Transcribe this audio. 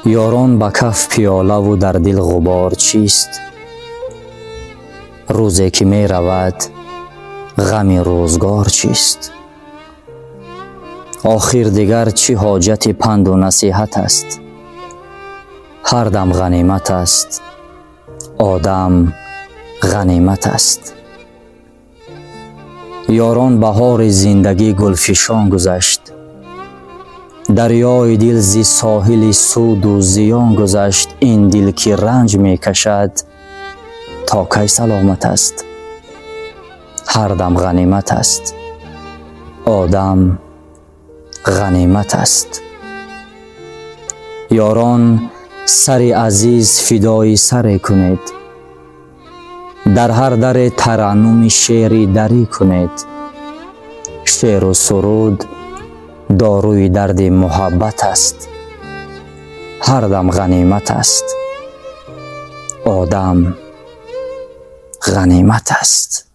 یاران به کف پیاله و در دل غبار چیست؟ روزی که می رود غم روزگار چیست؟ آخر دیگر چی حاجت پند و نصیحت است؟ هر دم غنیمت است، آدم غنیمت است. یاران بهار زندگی گلفشان گذشت، دریای دل زی ساحل سود و زیان گذشت. این دل که رنج می کشد تا کی سلامت است؟ هر دم غنیمت است، آدم غنیمت است. یاران سر عزیز فدای سر کنید، در هر در ترنم شعری دری کنید. شعر و سرود داروی درد محبت است، هر دم غنیمت است، آدم غنیمت است.